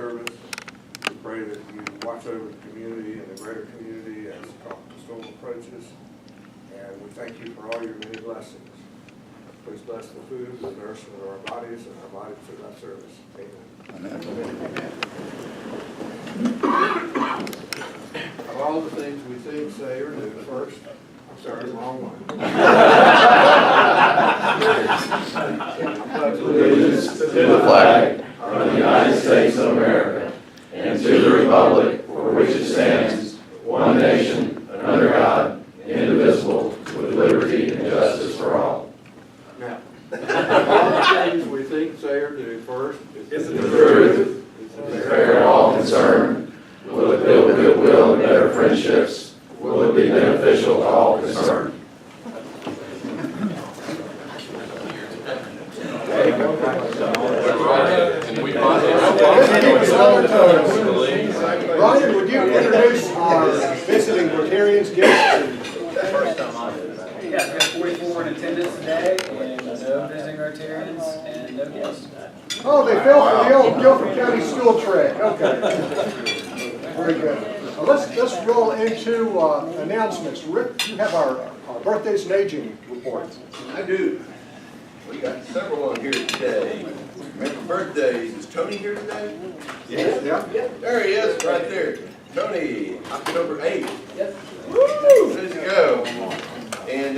service. We pray that you watch over the community and the greater community as the storm approaches. And we thank you for all your many blessings. Please bless the food, the nourishment of our bodies, and our bodies through that service. Amen. Amen. Of all the things we think, say, or do, first, I'm sorry, wrong one. Allegiance to the flag of the United States of America and to the republic for which it stands, one nation, under God, indivisible, with liberty and justice for all. Now, all the things we think, say, or do, first, Is it the truth? Is it fair to all concerned? Will it build goodwill and better friendships? Will it be beneficial to all concerned? Ryan, would you introduce our visiting Rotarians guests? Yeah, we have 44 in attendance today, and no visiting Rotarians, and no guests. Oh, they fell for the old Guilford County school trick. Okay. Very good. Let's roll into announcements. Rick, you have our birthdays and aging report. I do. We got several on here today. Remember birthdays. Is Tony here today? Yeah. There he is, right there. Tony, October 8th. Yep. Woo! There you go. And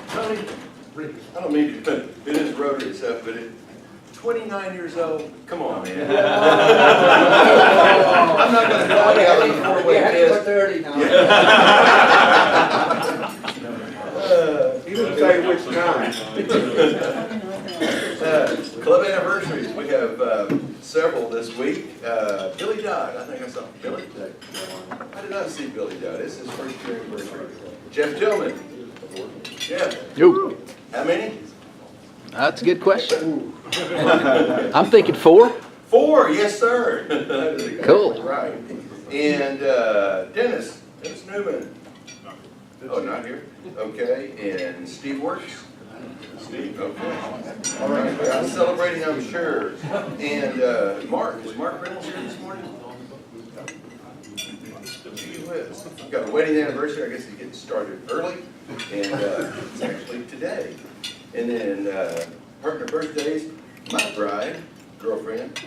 Tony, I don't mean to, it is Rotary stuff, but it 29 years old. Come on, man. I'm not going to call you out on the 4-way test. 30 now. he didn't say which kind. Club anniversaries. We have several this week. Billy Dodd. I think I saw Billy. I did not see Billy Dodd. This is his first year anniversary. Jeff Tillman. Jeff. Yo, How many? that's a good question. I'm thinking 4. 4. Yes, sir. That is exactly Cool. right. And Dennis Newman. Oh, not here. Okay. And Steve Works. Steve. Okay. All right. I'm celebrating, I'm sure. And Mark. Is Mark Reynolds here this morning? We've got a wedding anniversary. I guess he's getting started early. And it's actually today. And then partner birthdays. My bride, girlfriend,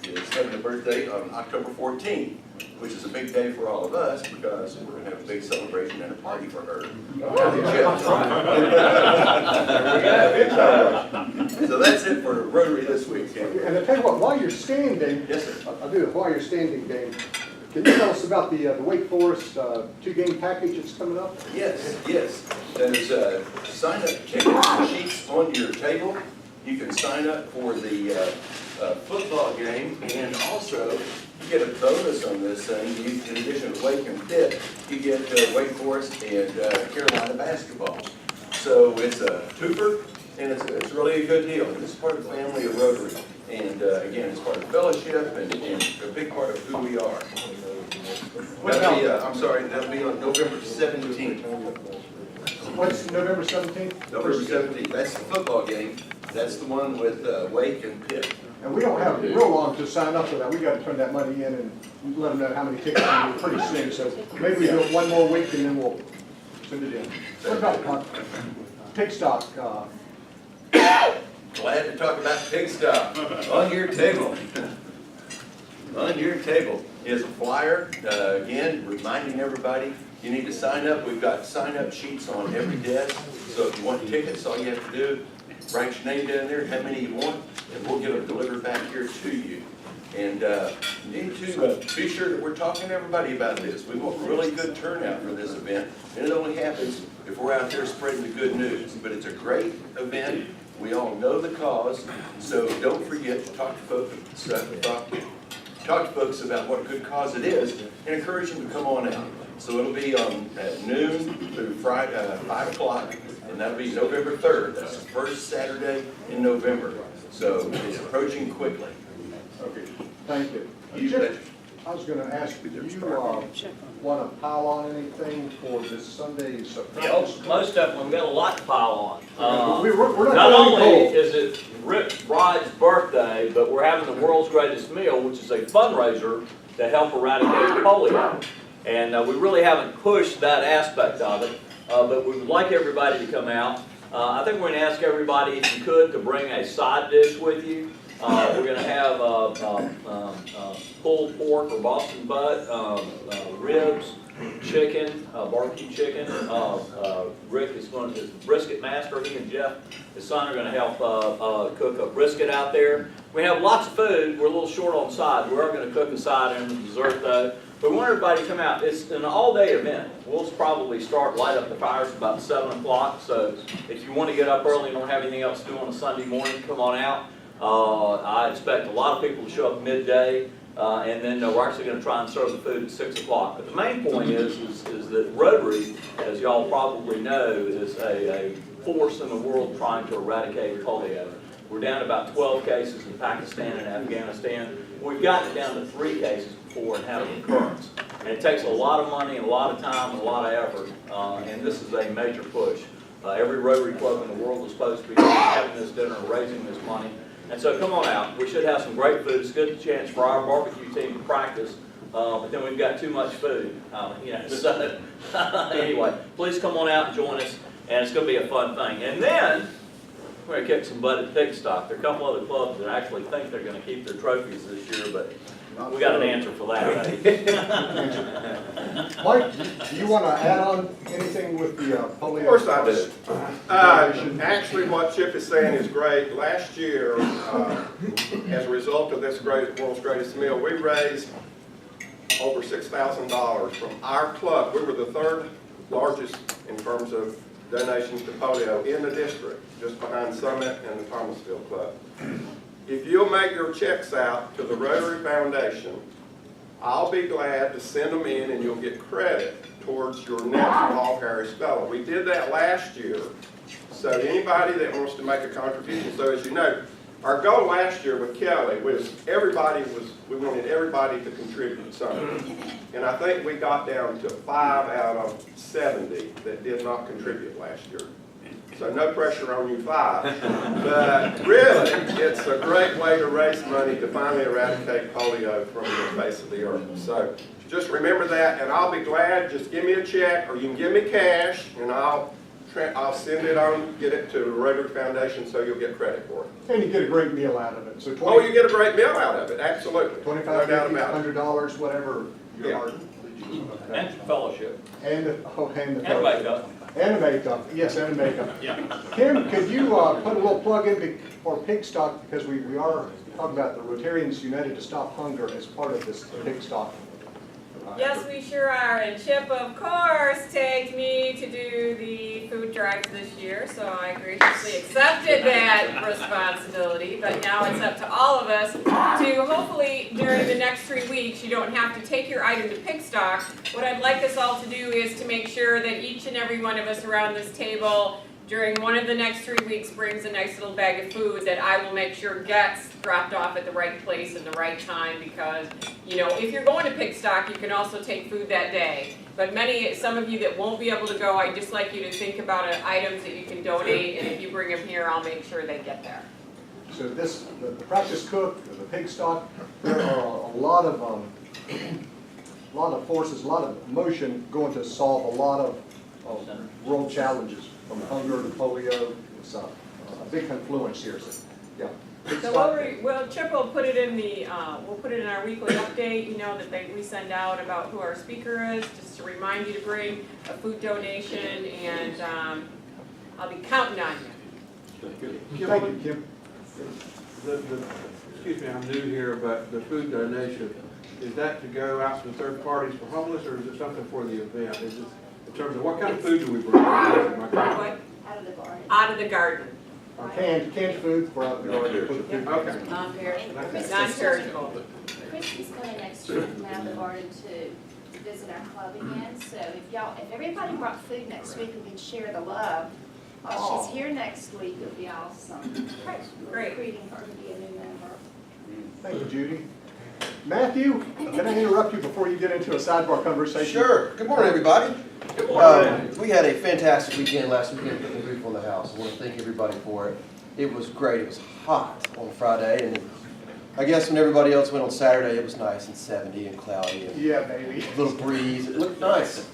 is having a birthday on October 14th, which is a big day for all of us because we're going to have a big celebration and a party for her. So that's it for Rotary this week. And I tell you what, while you're standing, Yes, sir. I'll do it while you're standing, Dave. Can you tell us about the Wake Forest 2-game package that's coming up? Yes. There's sign-up sheets on your table. You can sign up for the football game, and also you get a bonus on this thing. In addition to Wake and Pitt, you get Wake Forest and Carolina basketball. So it's a twofer, and it's really a good deal. It's part of the family of Rotary, and again, it's part of fellowship and a big part of who we are. That'll be on November 17th. What's November 17th? November 17th. That's the football game. That's the one with Wake and Pitt. And we don't have real long to sign up for that. We got to turn that money in and let them know how many tickets we need pretty soon. So maybe we do it one more week and then we'll send it in. What about pig stock? Glad to talk about pig stock. On your table. On your table is a flyer, again, reminding everybody you need to sign up. We've got sign-up sheets on every desk. So if you want tickets, all you have to do, write your name down there, how many you want, and we'll get them delivered back here to you. And you need to be sure that we're talking to everybody about this. We want really good turnout for this event, and it only happens if we're out there spreading the good news. But it's a great event. We all know the cause, so don't forget to talk to folks, talk to folks about what a good cause it is, and encourage them to come on out. So it'll be on at noon through Friday, 5 o'clock, and that'll be November 3rd. That's the first Saturday in November. So it's approaching quickly. Okay, thank you. You bet. I was gonna ask, do you want to pile on anything for this Sunday's practice? Most of them, we've got a lot to pile on. We're Not going only cold. is it Rick Bride's birthday, but we're having the world's greatest meal, which is a fundraiser to help eradicate polio. And we really haven't pushed that aspect of it, but we would like everybody to come out. I think we're going to ask everybody, if you could, to bring a side dish with you. We're going to have pulled pork or Boston butt, ribs, chicken, barbecue chicken. Rick is going to, brisket master. He and Jeff, his son, are going to help cook a brisket out there. We have lots of food. We're a little short on sides. We are going to cook a side and a dessert though. But we want everybody to come out. It's an all-day event. We'll probably light up the fires about 7 o'clock. So if you want to get up early and don't have anything else to do on a Sunday morning, come on out. I expect a lot of people to show up midday, and then we're actually going to try and serve the food at 6 o'clock. But the main point is that Rotary, as y'all probably know, is a force in the world trying to eradicate polio. We're down to about 12 cases in Pakistan and Afghanistan. We've gotten it down to 3 cases before and had a recurrence. And it takes a lot of money and a lot of time and a lot of effort, and this is a major push. Every Rotary club in the world is supposed to be having this dinner and raising this money. And so come on out. We should have some great food. It's a good chance for our barbecue team to practice, but then we've got too much food. So anyway, please come on out and join us, and it's going to be a fun thing. And then we're going to kick some butt at Pig Stock. There are a couple other clubs that actually think they're going to keep their trophies this year, but we got an answer for that. Mike, do you want to add on anything with the polio? Of course I do. Actually, what Chip is saying is great. Last year, as a result of this world's greatest meal, we raised over $6,000 from our club. We were the 3rd largest in terms of donations to polio in the district, just behind Summit and the Thomasville Club. If you'll make your checks out to the Rotary Foundation, I'll be glad to send them in and you'll get credit towards your next Paul Harris Fellow. We did that last year, so anybody that wants to make a contribution. So as you know, our goal last year with Kelly was we wanted everybody to contribute something. And I think we got down to 5 out of 70 that did not contribute last year. So no pressure on you 5. But really, it's a great way to raise money to finally eradicate polio from the face of the earth. So just remember that, and I'll be glad. Just give me a check, or you can give me cash, and I'll send it on, get it to the Rotary Foundation, so you'll get credit for it. And you get a great meal out of it. So you get a great meal out of it, absolutely. $25, no doubt about it. $100, whatever your heart. And fellowship. And the And makeup. And the makeup, yes, and the makeup. Yeah. Kim, could you put a little plug in for Pig Stock, because we are talking about the Rotarians United to Stop Hunger as part of this Pig Stock. Yes, we sure are. And Chip, of course, tagged me to do the food drive this year, so I graciously accepted that responsibility. But now it's up to all of us to hopefully, during the next 3 weeks, you don't have to take your item to Pig Stock. What I'd like us all to do is to make sure that each and every one of us around this table during one of the next 3 weeks brings a nice little bag of food that I will make sure gets dropped off at the right place in the right time, because, you know, if you're going to Pig Stock, you can also take food that day. But some of you that won't be able to go, I'd just like you to think about items that you can donate, and if you bring them here, I'll make sure they get there. So the practice cook, the Pig Stock, there are a lot of forces, a lot of motion going to solve a lot of world challenges, from hunger to polio. It's a big confluence here. So, yeah. So Chip will put it in we'll put it in our weekly update, you know, that we send out about who our speaker is, just to remind you to bring a food donation, and I'll be counting on you. Thank you, Kim. Excuse me, I'm new here, but the food donation, is that to go out to third parties for homeless, or is it something for the event? Is it in terms of what kind of food do we bring? What? Out of the garden. Out of the garden. Canned food for out the garden. Okay. Non-perishable. Christy's coming next year from out of the garden to visit our club again. So if everybody brought food next week, we can share the love. While she's here next week, it'll be awesome. We're recruiting her to be a new member. Thank you, Judy. Matthew, can I interrupt you before you get into a sidebar conversation? Sure. Good morning, everybody. We had a fantastic weekend last weekend putting the roof on the house. I want to thank everybody for it. It was great. It was hot on Friday, and I guess when everybody else went on Saturday, it was nice and 70 and cloudy and Yeah, baby. a little breeze. It looked nice.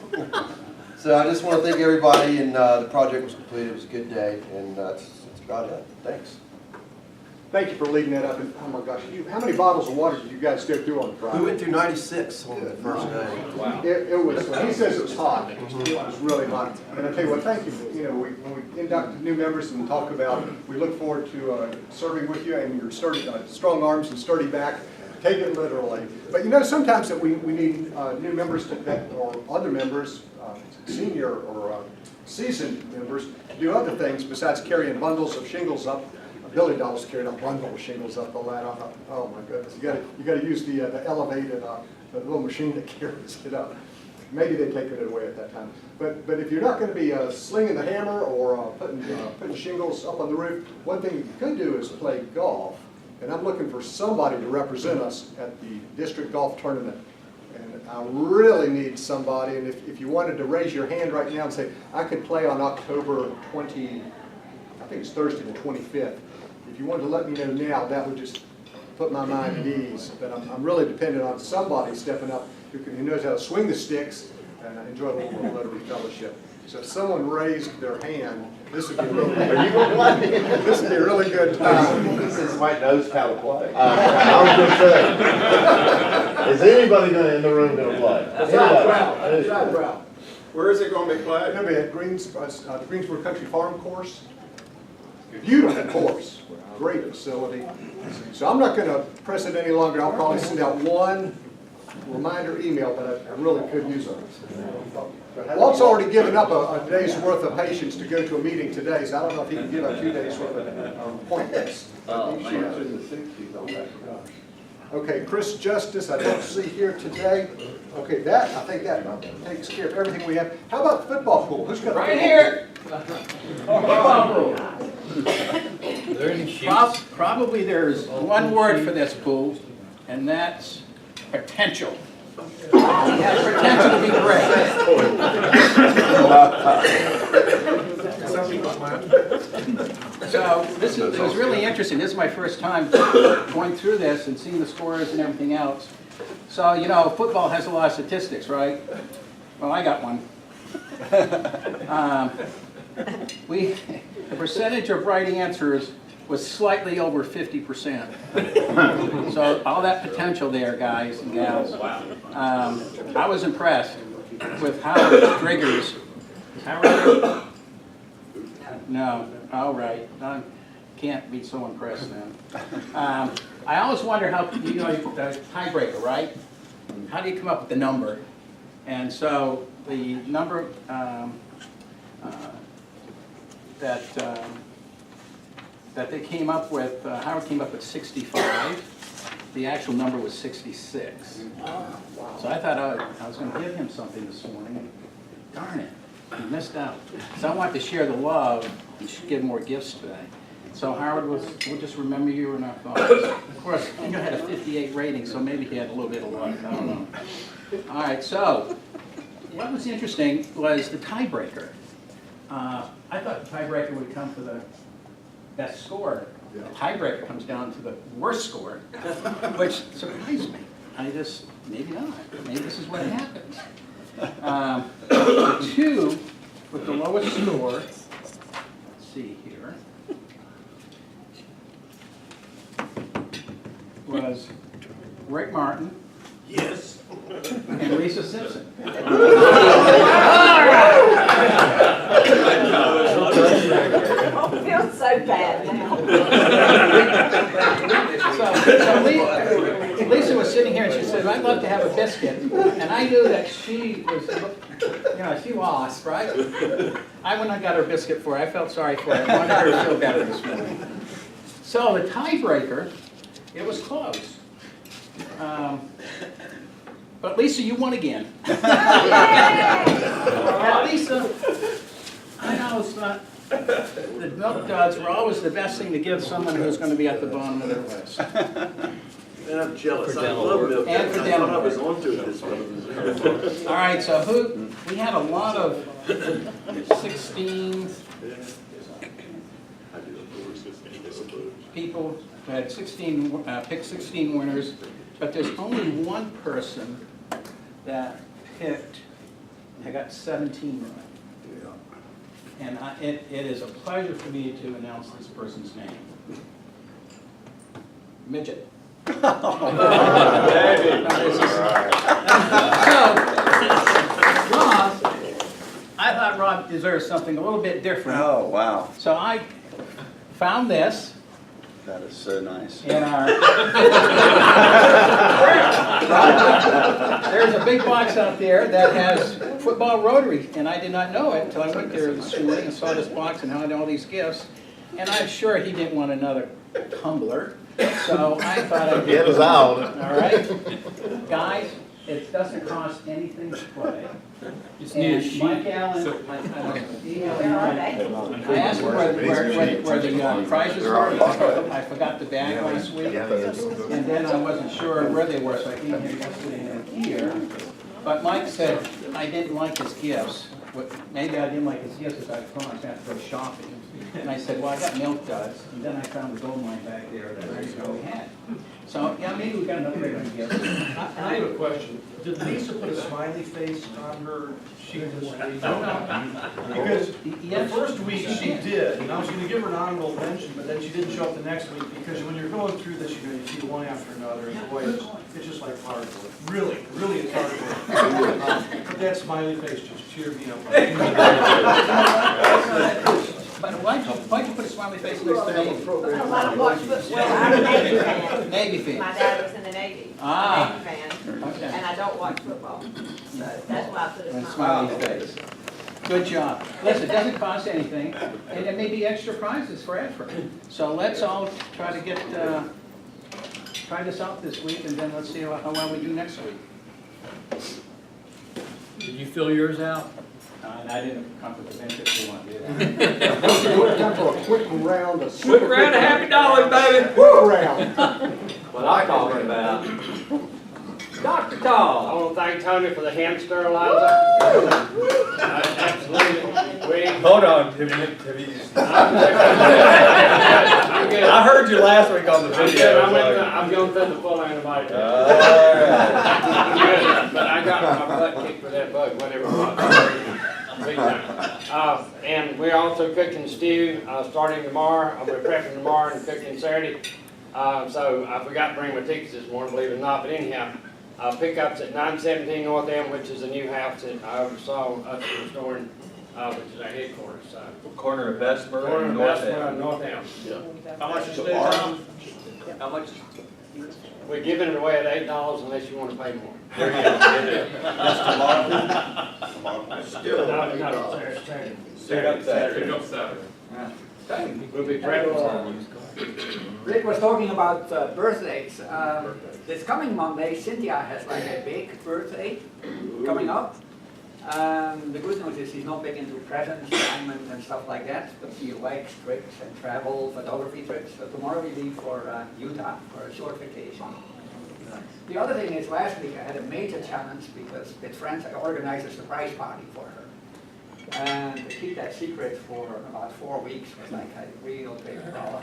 So I just want to thank everybody, and the project was completed. It was a good day, and that's about it. Thanks. Thank you for leading that up. And oh my gosh, how many bottles of water did you guys go through on Friday? We went through 96 on the first day. Wow. It was, he says it was hot. It was really hot. And I tell you what, thank you. You know, when we induct new members and talk about, we look forward to serving with you and your sturdy, strong arms and sturdy back. Take it literally. But you know, sometimes that we need new members or other members, senior or seasoned members, to do other things besides carrying bundles of shingles up. Billy Doll's carried a bundle of shingles up the ladder. Oh my goodness! You got to use the elevated, the little machine that carries it up. Maybe they take it away at that time. But if you're not going to be slinging the hammer or putting shingles up on the roof, one thing you could do is play golf. And I'm looking for somebody to represent us at the district golf tournament. And I really need somebody. And if you wanted to raise your hand right now and say, I could play on October 20, I think it's Thursday the 25th. If you wanted to let me know now, that would just put my mind at ease. But I'm really dependent on somebody stepping up who knows how to swing the sticks and enjoy a little Rotary Fellowship. So if someone raised their hand, this would be a really this would be a really good time. He says might knows how to play. I was going to say, is anybody in the room going to play? That's right, Ralph. Where is it going to be played? It's going to be at the Greensboro Country Farm course. Beautiful course, great facility. So I'm not going to press it any longer. I'll probably send out one reminder email, but I really could use it. Walt's already given up a day's worth of patience to go to a meeting today, so I don't know if he can give up 2 days worth of appointments. Okay, Chris Justice, I don't see here today. Okay, I think that takes care of everything we have. How about the football pool? Who's got Right here. Probably there's one word for this pool, and that's potential. It has potential to be great. So it was really interesting. This is my first time going through this and seeing the scores and everything else. So, you know, football has a lot of statistics, right? Well, I got one. The percentage of right answers was slightly over 50%. So all that potential there, guys and gals. I was impressed with Howard Driggers. Howard? No, all right. I can't be so impressed then. I always wonder how, you know, the tiebreaker, right? How do you come up with the number? And so the number that they came up with, Howard came up with 65. The actual number was 66. So I thought I was going to give him something this morning. Darn it, he missed out. So I wanted to share the love and give more gifts today. So Howard we'll just remember you in our thoughts. Of course, I had a 58 rating, so maybe he had a little bit of luck. I don't know. All right, so what was interesting was the tiebreaker. I thought the tiebreaker would come for the best score. The tiebreaker comes down to the worst score, which surprised me. Maybe not. Maybe this is what happens. The two with the lowest score, let's see here, was Rick Martin. Yes. And Lisa Simpson. I feel so bad now. So Lisa was sitting here and she said, I'd love to have a biscuit. And I knew that she was, you know, she lost, right? I went and got her biscuit for her. I felt sorry for her. I wanted her to feel better this morning. So the tiebreaker, it was close. But Lisa, you won again. Lisa, I know it's not, the milk duds were always the best thing to give someone who's going to be at the bottom of their list. I'm jealous. For I dental love work. milk. And for I dental thought I was work. onto it this one. All right, so we had a lot of 16 people, who had 16, picked 16 winners, but there's only one person that picked, I got 17 right. And it is a pleasure for me to announce this person's name. Midget. So, Rob, I thought Rob deserved something a little bit different. Oh, wow. So I found this That is so nice. in our... There's a big box out there that has football rotary, and I did not know it until I went there this morning and saw this box and had all these gifts. And I'm sure he didn't want another tumbler, so I thought I'd Get us out. All right? Guys, it doesn't cost anything to play. Just need a And sheet. Mike Allen, I asked where the prizes were. I forgot the bag last week, and then I wasn't sure where they were, so I came here yesterday and here. But Mike said I didn't like his gifts. Maybe I didn't like his gifts because I thought I was going to go shopping. And I said, well, I got milk duds, and then I found the gold mine back there that I didn't know we had. So, yeah, maybe we got an upgrade on gifts. I have a question. Did Lisa put a smiley face on her sheet this week? Because the first week she did, and I was gonna give her an honorable mention, but then she didn't show up the next week, because when you're going through this, you see one after another, and boy, it's just like hardcore. Really, it's hardcore. But that smiley face just cheered me up. But why'd you put a smiley face next to Navy? A lot of watch football. Well, I'm a Navy fan. Navy fan. My dad was in the Navy. Ah. Navy fan. Okay. And I don't watch football. So that's why I put a And smiley. smiley face. Good job. Listen, it doesn't cost anything, and there may be extra prizes for effort. So let's all try to get, try this out this week, and then let's see how well we do next week. Did you fill yours out? And I didn't come with the bench if you want to do that. We're time for a quick round of Quick round of happy dollars, baby. Quick round. What I'm talking about. Dr. I Tall. want to thank Tony for the hand sterilizer. Absolutely. Hold on, have you I'm good. I heard you last week on the I'm video. good. I'm going through the full antibiotic. All I'm good, but I got my butt kicked for that bug, whatever it was. Big time. And we're also cooking stew starting tomorrow. We're prepping tomorrow and cooking Saturday. So I forgot to bring my tickets this morning, believe it or not. But anyhow, pickups at 917 North Elm, which is a new house that I oversaw us restoring, which is our headquarters. So. Corner of Bessemer Corner and of North Bessemer End. and North Elm. How much is it, Tom? How much? We're giving it away at $8 unless you want to pay more. There you go. Still, No, Saturday. Pick up Saturday. We'll be prepping. Rick was talking about birthdays. This coming Monday, Cynthia has like a big birthday coming up. The good news is she's not big into presents, diamonds and stuff like that, but she likes trips and travel, photography trips. So tomorrow we leave for Utah for a short vacation. The other thing is last week I had a major challenge because with friends I organized a surprise party for her. And to keep that secret for about 4 weeks was like a real big problem.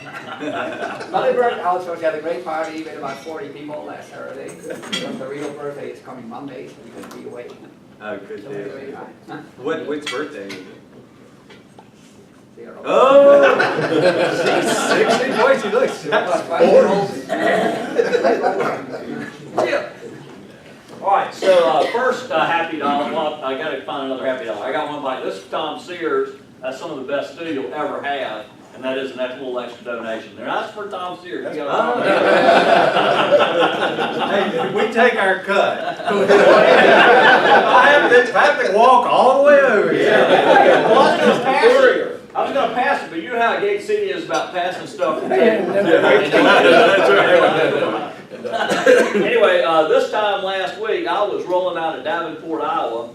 But it worked out, so she had a great party with about 40 people last Saturday. The real birthday is coming Monday, so we can be away. Oh, good So deal. we're huh? Which birthday is it? 0. Oh! 60, boy, she looks. All right, so first happy dollar. Well, I got to find another happy dollar. I got one by this is Tom Sears. That's some of the best food you'll ever have, and that is a little extra donation there. That's for Tom Sears. You got hey, we take our cut. I have to walk all the way over here. Yeah. Well, I was going to pass it, but you know how Gate City is about passing stuff from table to table. Anyway, this time last week, I was rolling out of Davenport, Iowa.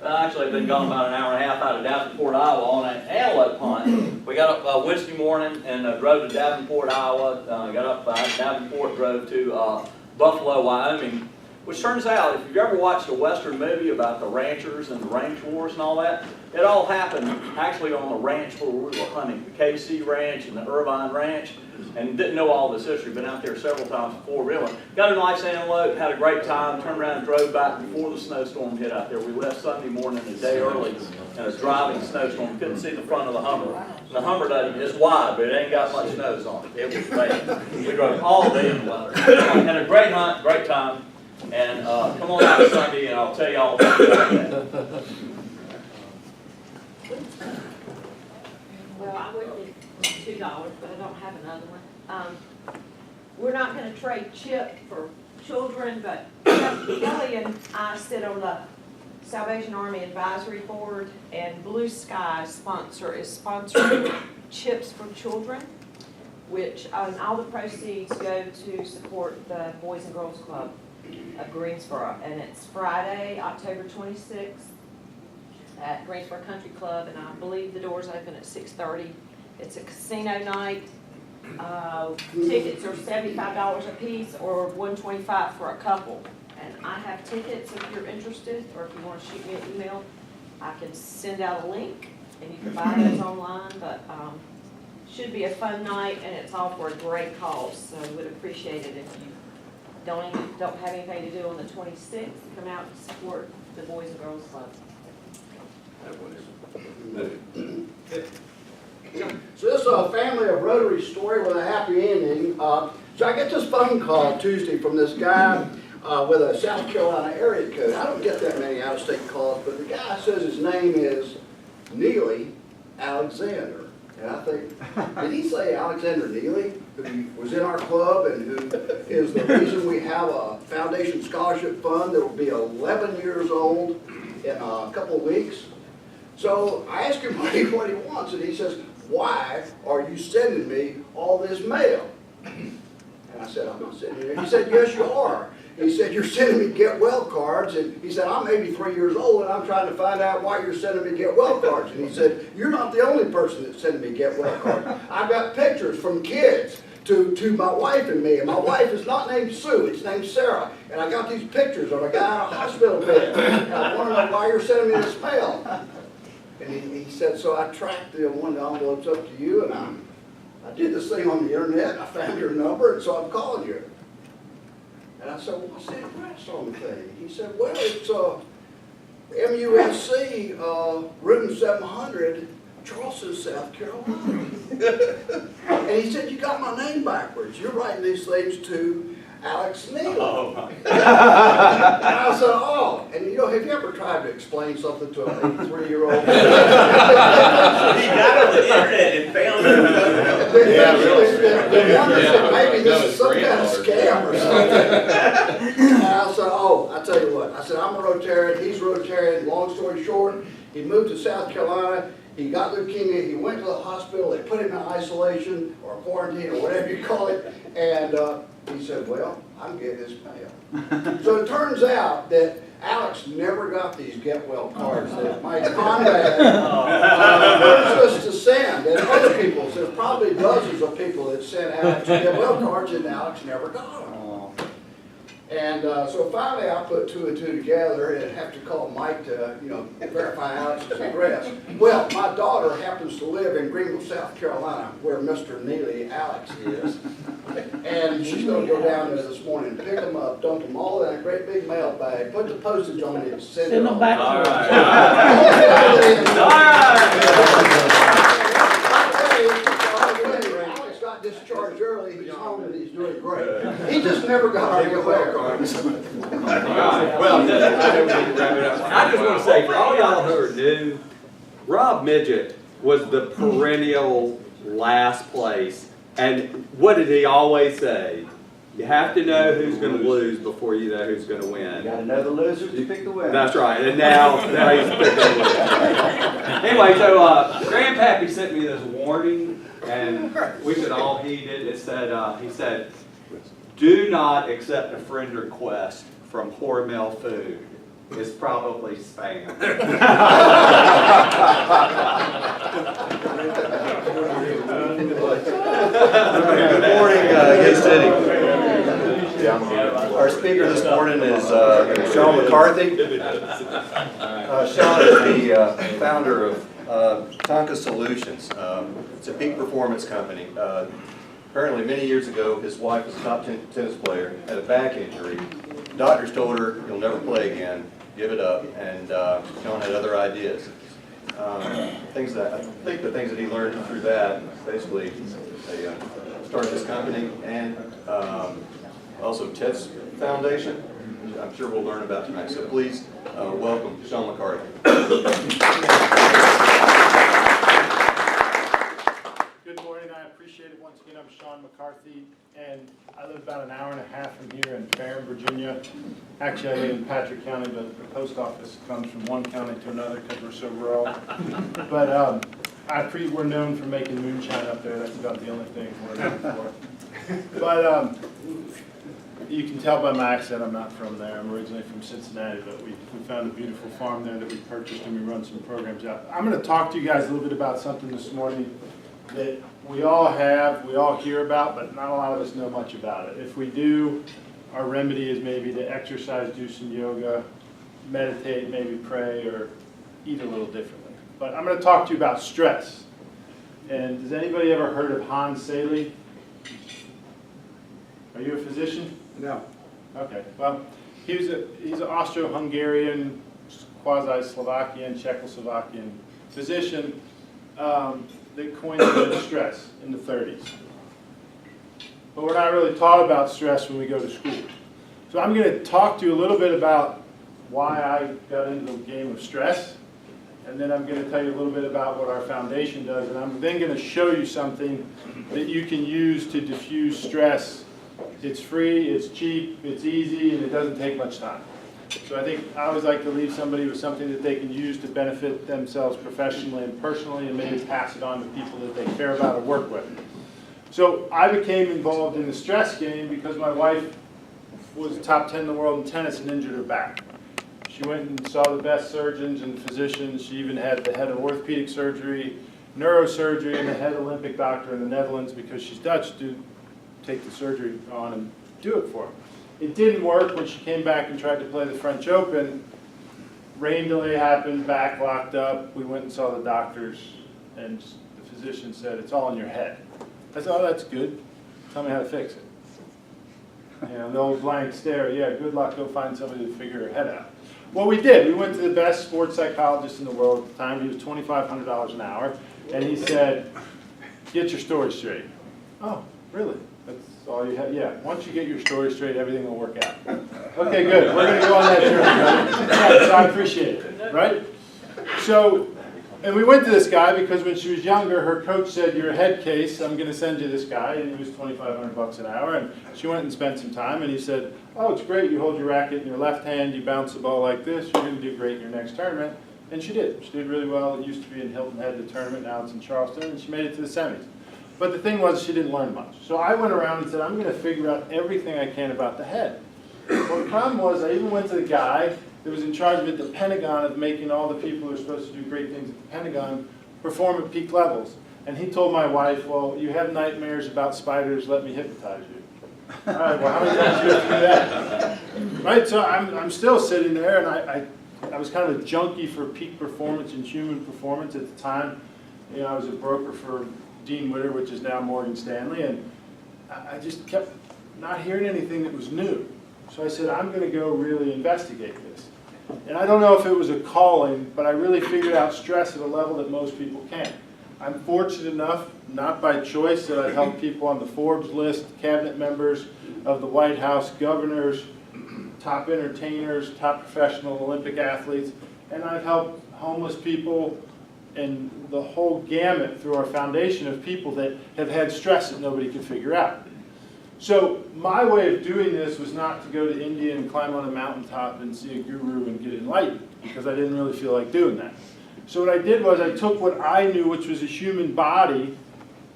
Actually, I've been gone about an hour and a half out of Davenport, Iowa on an antelope hunt. We got up Wednesday morning and drove to Davenport, Iowa. Got up Davenport, drove to Buffalo, Wyoming, which turns out, if you've ever watched a Western movie about the ranchers and the ranch wars and all that, it all happened actually on the ranch where we were hunting, the KC Ranch and the Irvine Ranch, and didn't know all this history. Been out there several times before, really. Got a nice antelope, had a great time, turned around and drove back before the snowstorm hit out there. We left Sunday morning a day early in a driving snowstorm. Couldn't see the front of the Hummer. And the Hummer doesn't, it's wide, but it ain't got much nose on it. It was bad. We drove all day in the weather. Had a great hunt, great time. And come on out Sunday and I'll tell you all about that. Well, I would be $2, but I don't have another one. We're not gonna trade Chip for children, but Kelly and I sit on the Salvation Army Advisory Board, and Blue Sky is sponsoring Chips for Children, which all the proceeds go to support the Boys and Girls Club of Greensboro. And it's Friday, October 26th at Greensboro Country Club, and I believe the doors open at 6:30. It's a casino night. Tickets are $75 a piece or $125 for a couple. And I have tickets if you're interested, or if you want to shoot me an email, I can send out a link and you can buy those online. But should be a fun night, and it's all for a great cause. So would appreciate it if you don't have anything to do on the 26th. Come out and support the Boys and Girls Club. So this is a family of Rotary story with a happy ending. So I get this phone call Tuesday from this guy with a South Carolina area code. I don't get that many out-of-state calls, but the guy says his name is Neely Alexander. And I think, did he say Alexander Neely, who was in our club and who is the reason we have a foundation scholarship fund that will be 11 years old in a couple of weeks? So I asked him what he wants, and he says, "Why are you sending me all this mail?" And I said, "I'm not sending you." He said, "Yes, you are." He said, "You're sending me get well cards." And he said, "I'm 83 years old, and I'm trying to find out why you're sending me get well cards." And he said, "You're not the only person that's sending me get well cards. I've got pictures from kids to my wife and me. And my wife is not named Sue, it's named Sarah. And I got these pictures of a guy in a hospital bed. And I want to know why you're sending me this mail." And he said, "So I tracked one of the envelopes up to you, and I did this thing on the internet, I found your number, and so I'm calling you." And I said, "Well, what's the address on the thing?" He said, "Well, it's MUSC, room 700, Charleston, South Carolina." And he said, "You got my name backwards. You're writing these things to Alex Neal." Oh. And I said, "Oh." And you know, have you ever tried to explain something to an 83-year-old? He got on the internet and found it. Yeah, really. Maybe this is some kind of scam or something. And I said, "Oh, I tell you what." I said, "I'm a Rotarian. He's a Rotarian. Long story short, he moved to South Carolina. He got leukemia. He went to the hospital. They put him in isolation or quarantine or whatever you call it. And he said, well, I'm getting this mail." So it turns out that Alex never got these get well cards that Mike Conrad urged us to send. And other people, so there's probably dozens of people that sent Alex get well cards, and Alex never got them. And so finally I put two and two together and have to call Mike to, verify Alex's address. Well, my daughter happens to live in Greenville, South Carolina, where Mr. Neely Alex is. And she's going to go down there this morning, pick them up, dump them all in a great big mail bag, put the postage on it, and send them back to Alex got discharged early. He's home and he's doing great. He just never got our get well cards. Well, I just want to say, for all y'all who are new, Rob Midget was the perennial last place. And what did he always say? You have to know who's going to lose before you know who's going to win. You got to know the losers to pick the winner. That's right. And now he's picking the winner. Anyway, so Grandpappy sent me this warning, and we should all heed it. It said, he said, "Do not accept a friend request from Hormel Food. It's probably spam." Good morning, Gay City. Our speaker this morning is Sean McCarthy. Sean is the founder of Tonka Solutions. It's a peak performance company. Apparently many years ago, his wife was a top tennis player, had a back injury. Doctors told her, you'll never play again, give it up, and Sean had other ideas. I think the things that he learned through that, basically, they started this company, and also Ted's Foundation, which I'm sure we'll learn about tonight. So please welcome Sean McCarthy. Good morning, I appreciate it. Once again, I'm Sean McCarthy, and I live about an hour and a half from here in Barron, Virginia. Actually, I live in Patrick County, but the post office comes from one county to another because we're so rural. But we're known for making moonshine up there. That's about the only thing we're known for. But you can tell by my accent I'm not from there. I'm originally from Cincinnati, but we found a beautiful farm there that we purchased, and we run some programs out. I'm going to talk to you guys a little bit about something this morning that we all hear about, but not a lot of us know much about it. If we do, our remedy is maybe to exercise, do some yoga, meditate, maybe pray, or eat a little differently. But I'm going to talk to you about stress. And has anybody ever heard of Hans Selye? Are you a physician? No. Okay, well, he's an Austro-Hungarian, quasi-Slovakian, Czechoslovakian physician that coined the word stress in the 30s. But we're not really taught about stress when we go to school. So I'm going to talk to you a little bit about why I got into the game of stress, and then I'm going to tell you a little bit about what our foundation does, and I'm then going to show you something that you can use to diffuse stress. It's free, it's cheap, it's easy, and it doesn't take much time. So I think I always like to leave somebody with something that they can use to benefit themselves professionally and personally, and maybe pass it on to people that they care about or work with. So I became involved in the stress game because my wife was top 10 in the world in tennis and injured her back. She went and saw the best surgeons and physicians. She even had the head of orthopedic surgery, neurosurgery, and the head Olympic doctor in the Netherlands, because she's Dutch, to take the surgery on and do it for her. It didn't work when she came back and tried to play the French Open. Rain delay happened, back locked up. We went and saw the doctors, and the physician said, it's all in your head. I said, oh, that's good. Tell me how to fix it. You know, the old blank stare, yeah, good luck, go find somebody to figure her head out. Well, we did. We went to the best sports psychologist in the world at the time. He was $2,500 an hour, and he said, get your story straight. Oh, really? That's all you have? Yeah, once you get your story straight, everything will work out. Okay, good. We're going to go on that journey, right? Yeah, so I appreciate it, right? So, and we went to this guy because when she was younger, her coach said, you're a head case, I'm going to send you this guy, and he was $2,500 an hour, and she went and spent some time, and he said, oh, it's great, you hold your racket in your left hand, you bounce the ball like this, you're going to do great in your next tournament, and she did. She did really well. It used to be in Hilton Head, the tournament, now it's in Charleston, and she made it to the semis. But the thing was, she didn't learn much. So I went around and said, I'm going to figure out everything I can about the head. Well, the problem was, I even went to the guy that was in charge of at the Pentagon of making all the people who are supposed to do great things at the Pentagon perform at peak levels. And he told my wife, well, you have nightmares about spiders, let me hypnotize you. All right, well, how many times do you have to do that? Right, so I'm still sitting there, and I was kind of a junkie for peak performance and human performance at the time. You know, I was a broker for Dean Witter, which is now Morgan Stanley, and I just kept not hearing anything that was new. So I said, I'm going to go really investigate this. And I don't know if it was a calling, but I really figured out stress at a level that most people can't. I'm fortunate enough, not by choice, that I help people on the Forbes list, cabinet members of the White House, governors, top entertainers, top professional Olympic athletes, and I've helped homeless people and the whole gamut through our foundation of people that have had stress that nobody could figure out. So my way of doing this was not to go to India and climb on a mountaintop and see a guru and get enlightened, because I didn't really feel like doing that. So what I did was I took what I knew, which was a human body,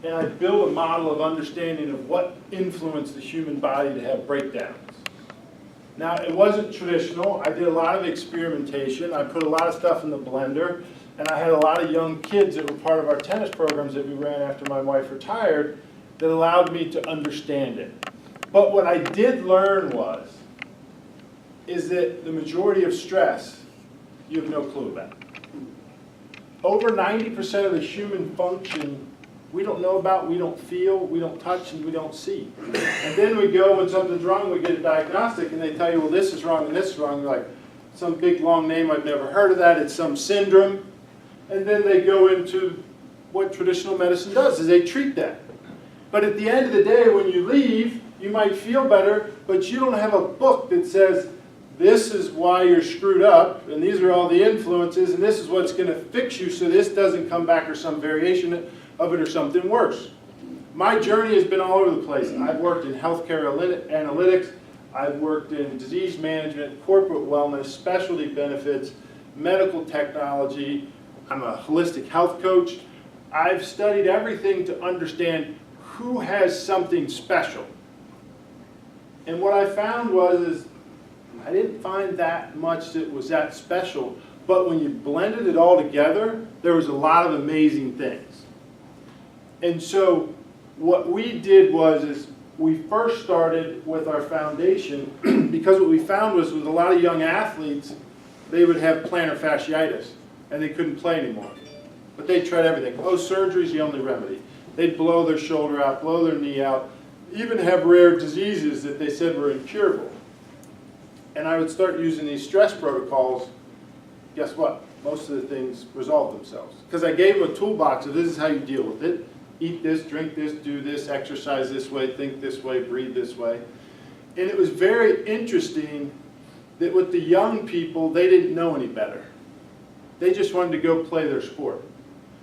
and I built a model of understanding of what influenced the human body to have breakdowns. Now, it wasn't traditional. I did a lot of experimentation. I put a lot of stuff in the blender, and I had a lot of young kids that were part of our tennis programs that we ran after my wife retired that allowed me to understand it. But what I did learn is that the majority of stress you have no clue about. Over 90% of the human function we don't know about, we don't feel, we don't touch, and we don't see. And then we go, when something's wrong, we get a diagnostic, and they tell you, well, this is wrong and this is wrong. You're like, some big long name, I've never heard of that, it's some syndrome. And then they go into what traditional medicine does, is they treat that. But at the end of the day, when you leave, you might feel better, but you don't have a book that says, this is why you're screwed up, and these are all the influences, and this is what's going to fix you so this doesn't come back or some variation of it or something worse. My journey has been all over the place. I've worked in healthcare analytics, I've worked in disease management, corporate wellness, specialty benefits, medical technology. I'm a holistic health coach. I've studied everything to understand who has something special. And what I found is I didn't find that much that was that special, but when you blended it all together, there was a lot of amazing things. And so what we did is we first started with our foundation because what we found was with a lot of young athletes, they would have plantar fasciitis and they couldn't play anymore. But they tried everything. Oh, surgery's the only remedy. They'd blow their shoulder out, blow their knee out, even have rare diseases that they said were incurable. And I would start using these stress protocols. Guess what? Most of the things resolved themselves. Because I gave them a toolbox of this is how you deal with it. Eat this, drink this, do this, exercise this way, think this way, breathe this way. And it was very interesting that with the young people, they didn't know any better. They just wanted to go play their sport.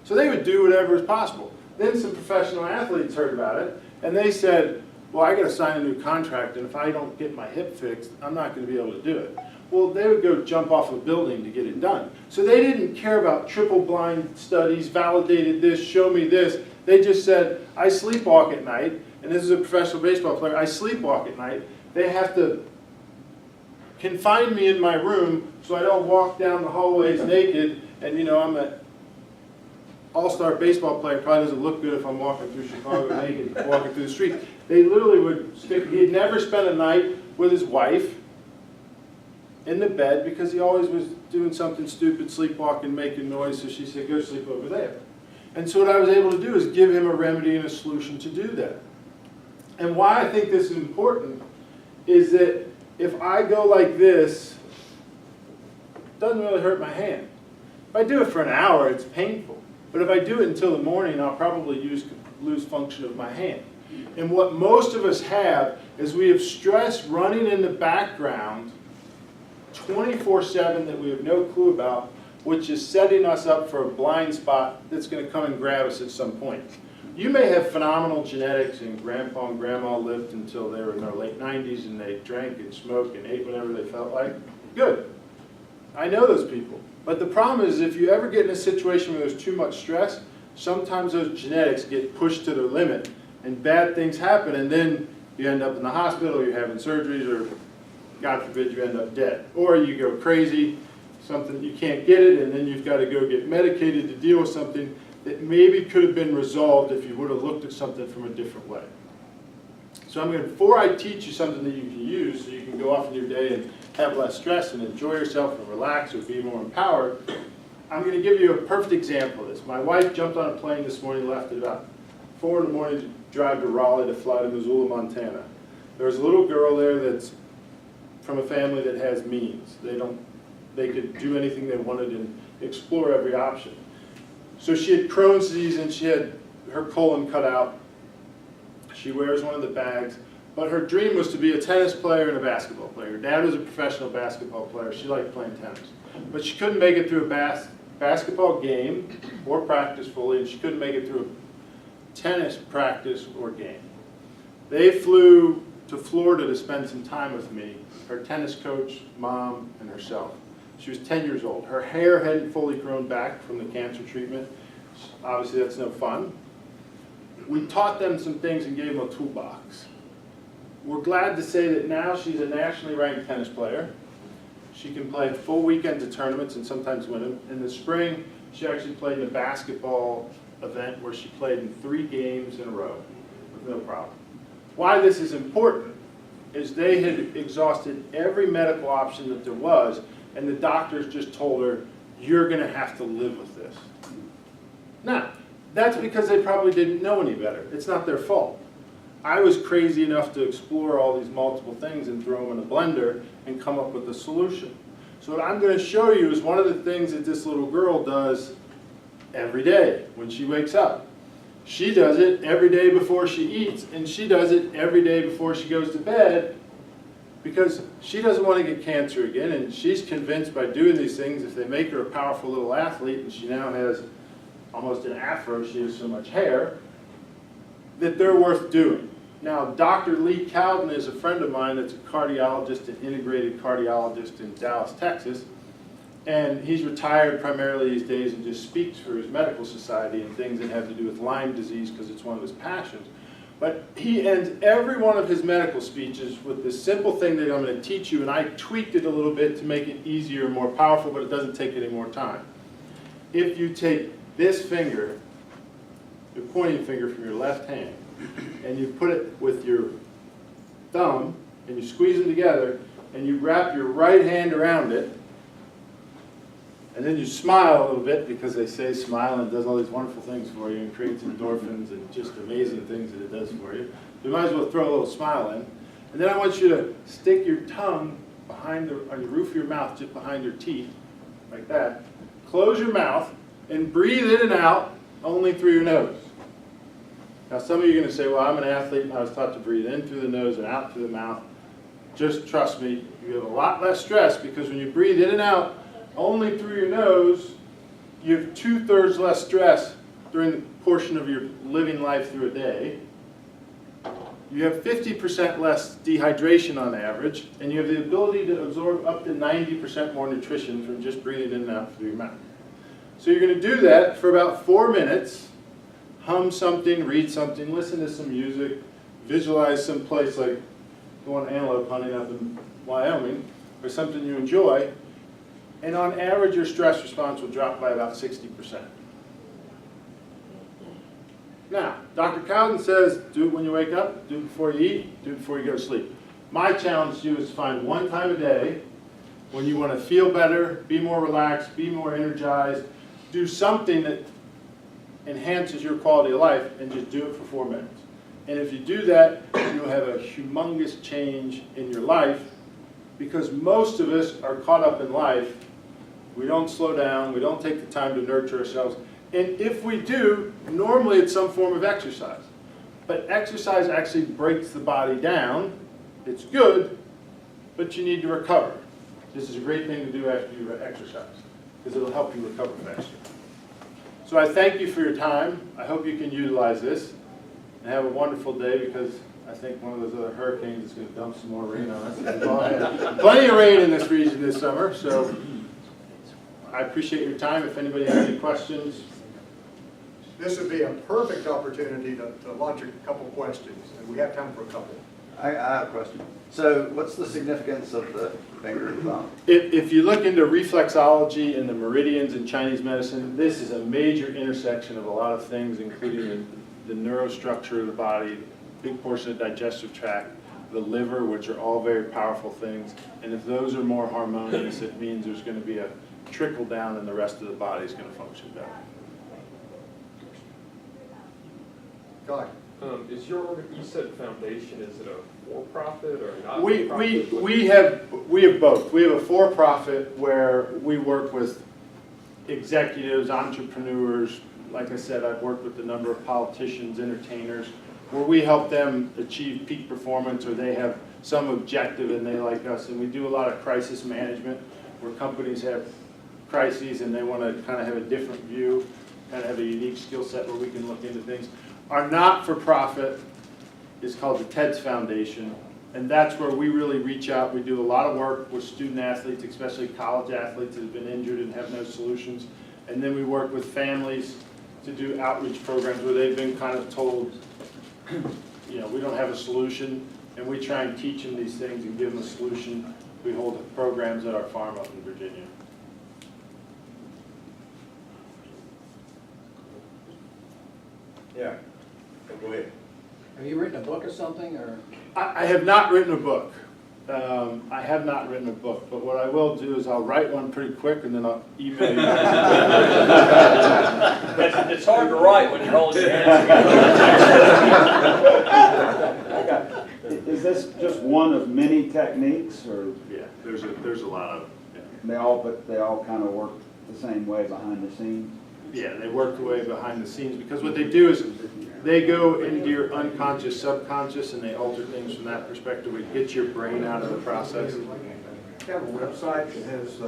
So they would do whatever was possible. Then some professional athletes heard about it, and they said, well, I got to sign a new contract, and if I don't get my hip fixed, I'm not going to be able to do it. Well, they would go jump off a building to get it done. So they didn't care about triple-blind studies, validated this, show me this. They just said, I sleepwalk at night, and this is a professional baseball player, I sleepwalk at night. They have to confine me in my room so I don't walk down the hallways naked, and I'm an all-star baseball player, probably doesn't look good if I'm walking through Chicago naked, walking through the street. They literally would stick, he'd never spent a night with his wife in the bed because he always was doing something stupid, sleepwalking, making noise, so she said, go sleep over there. And so what I was able to do is give him a remedy and a solution to do that. And why I think this is important is that if I go like this, it doesn't really hurt my hand. If I do it for an hour, it's painful. But if I do it until the morning, I'll probably lose function of my hand. And what most of us have is we have stress running in the background 24/7 that we have no clue about, which is setting us up for a blind spot that's going to come and grab us at some point. You may have phenomenal genetics and grandpa and grandma lived until they were in their late 90s and they drank and smoked and ate whatever they felt like. Good. I know those people. But the problem is if you ever get in a situation where there's too much stress, sometimes those genetics get pushed to their limit and bad things happen and then you end up in the hospital or you're having surgeries or God forbid you end up dead. Or you go crazy, something you can't get it and then you've got to go get medicated to deal with something that maybe could have been resolved if you would have looked at something from a different way. So before I teach you something that you can use so you can go off in your day and have less stress and enjoy yourself and relax or be more empowered, I'm going to give you a perfect example of this. My wife jumped on a plane this morning, left at about 4 in the morning to drive to Raleigh to fly to Missoula, Montana. There's a little girl there that's from a family that has means. They could do anything they wanted and explore every option. So she had Crohn's disease and she had her colon cut out. She wears one of the bags. But her dream was to be a tennis player and a basketball player. Her dad was a professional basketball player. She liked playing tennis. But she couldn't make it through a basketball game or practice fully, and she couldn't make it through a tennis practice or game. They flew to Florida to spend some time with me, her tennis coach, mom, and herself. She was 10 years old. Her hair hadn't fully grown back from the cancer treatment. Obviously, that's no fun. We taught them some things and gave them a toolbox. We're glad to say that now she's a nationally ranked tennis player. She can play full weekends of tournaments and sometimes win them. In the spring, she actually played in a basketball event where she played in 3 games in a row with no problem. Why this is important is they had exhausted every medical option that there was, and the doctors just told her, you're going to have to live with this. Now, that's because they probably didn't know any better. It's not their fault. I was crazy enough to explore all these multiple things and throw them in a blender and come up with a solution. So what I'm going to show you is one of the things that this little girl does every day when she wakes up. She does it every day before she eats, and she does it every day before she goes to bed, because she doesn't want to get cancer again, and she's convinced by doing these things, if they make her a powerful little athlete, and she now has almost an afro, she has so much hair, that they're worth doing. Now, Dr. Lee Cowden is a friend of mine that's a cardiologist, an integrated cardiologist in Dallas, Texas, and he's retired primarily these days and just speaks for his medical society and things that have to do with Lyme disease because it's one of his passions. But he ends every one of his medical speeches with this simple thing that I'm going to teach you, and I tweaked it a little bit to make it easier and more powerful, but it doesn't take any more time. If you take this finger, your pointing finger from your left hand, and you put it with your thumb, and you squeeze them together, and you wrap your right hand around it, and then you smile a little bit, because they say smiling does all these wonderful things for you and creates endorphins and just amazing things that it does for you. You might as well throw a little smile in. And then I want you to stick your tongue behind on the roof of your mouth, just behind your teeth, like that. Close your mouth and breathe in and out only through your nose. Now some of you are going to say, well, I'm an athlete and I was taught to breathe in through the nose and out through the mouth. Just trust me, you have a lot less stress, because when you breathe in and out only through your nose, you have 2/3 less stress during the portion of your living life through a day. You have 50% less dehydration on average, and you have the ability to absorb up to 90% more nutrition from just breathing in and out through your mouth. So you're going to do that for about 4 minutes. Hum something, read something, listen to some music, visualize some place like going antelope hunting up in Wyoming, or something you enjoy, and on average your stress response will drop by about 60%. Now, Dr. Cowden says, do it when you wake up, do it before you eat, do it before you go to sleep. My challenge to you is to find one time a day when you want to feel better, be more relaxed, be more energized, do something that enhances your quality of life, and just do it for 4 minutes. And if you do that, you'll have a humongous change in your life, because most of us are caught up in life. We don't slow down, we don't take the time to nurture ourselves. And if we do, normally it's some form of exercise. But exercise actually breaks the body down. It's good, but you need to recover. This is a great thing to do after you exercise, because it'll help you recover faster. So I thank you for your time. I hope you can utilize this and have a wonderful day, because I think one of those other hurricanes is going to dump some more rain on us. We've all had plenty of rain in this region this summer, so I appreciate your time. If anybody has any questions. This would be a perfect opportunity to launch a couple questions, and we have time for a couple. I have a question. So what's the significance of the finger and thumb? If you look into reflexology and the meridians in Chinese medicine, this is a major intersection of a lot of things, including the neurostructure of the body, big portion of the digestive tract, the liver, which are all very powerful things. And if those are more harmonious, it means there's going to be a trickle down and the rest of the body is going to function better. God. You said foundation, is it a for-profit or not We for-profit? have both. We have a for-profit where we work with executives, entrepreneurs. Like I said, I've worked with a number of politicians, entertainers, where we help them achieve peak performance, or they have some objective and they like us. And we do a lot of crisis management, where companies have crises and they want to kind of have a different view, kind of have a unique skill set where we can look into things. Our not-for-profit is called the TEDS Foundation, and that's where we really reach out. We do a lot of work with student athletes, especially college athletes that have been injured and have no solutions. And then we work with families to do outreach programs where they've been kind of told, you know, we don't have a solution, and we try and teach them these things and give them a solution. We hold programs at our farm up in Virginia. Yeah, go ahead. Have you written a book or something, or? I have not written a book. I have not written a book, but what I will do is I'll write one pretty quick and then I'll email you guys. It's hard to write when you're holding your hands together. Is this just one of many techniques, or? Yeah, there's a lot of, They all kind of work the same way behind the scenes? yeah, they work the way behind the scenes, because what they do is they go into your unconscious, subconscious, and they alter things from that perspective. It gets your brain out of the process. You have a website that has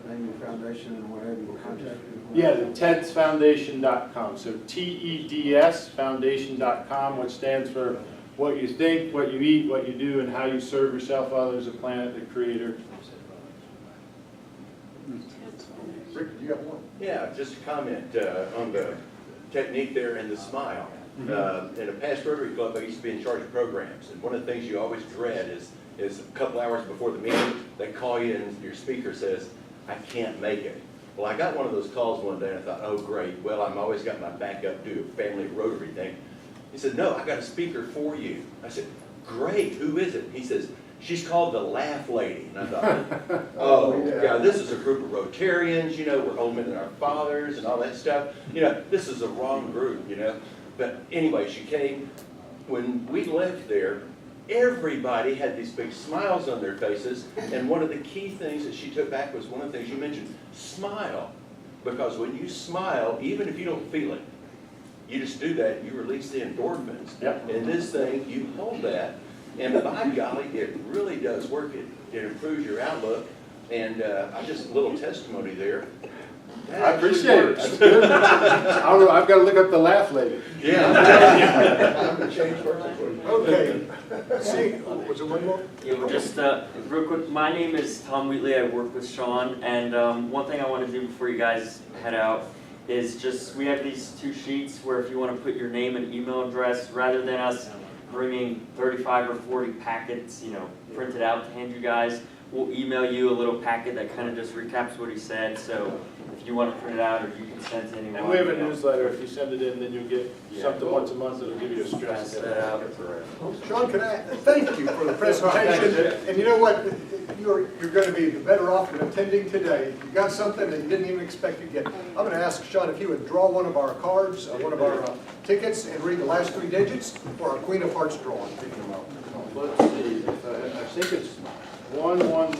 name your foundation and whatever you contact people. Yeah, the tedsfoundation.com. So TEDS foundation.com, which stands for what you think, what you eat, what you do, and how you serve yourself, others, the planet, the creator. Rick, do you have one? Yeah, just a comment on the technique there and the smile. In a past Rotary Club, I used to be in charge of programs, and one of the things you always dread is a couple hours before the meeting, they call you and your speaker says, I can't make it. Well, I got one of those calls one day and I thought, oh great, well, I've always got my backup due, family Rotary thing. He said, no, I got a speaker for you. I said, great, who is it? He says, she's called the Laugh Lady. And I thought, oh, yeah, this is a group of Rotarians, you know, we're older than our fathers and all that stuff. You know, this is the wrong group, you know. But anyway, she came. When we left there, everybody had these big smiles on their faces. And one of the key things that she took back was one of the things you mentioned, smile. Because when you smile, even if you don't feel it, you just do that, you release the endorphins. Yep. And this thing, you hold that, and by golly, it really does work. It improves your outlook. And I just a little testimony there. That I appreciate it. That's good. I don't know, I've got to look up the Laugh Lady. Yeah. Okay. See, was there one more? Yeah, well, just real quick, my name is Tom Wheatley. I work with Sean, and one thing I want to do before you guys head out is just, we have these 2 sheets where if you want to put your name and email address, rather than us bringing 35 or 40 packets, you know, printed out to hand you guys, we'll email you a little packet that kind of just recaps what he said. So if you want to print it out, or you can send it to anyone. And we have a newsletter. If you send it in, then you'll get something once a month that'll give you a stress. Sean, can I thank you for the presentation? And you know what? You're going to be better off than attending today. You got something that you didn't even expect to get. I'm going to ask Sean if he would draw one of our cards, one of our tickets, and read the last 3 digits for our Queen of Hearts drawing. Let's see. I think it's 111.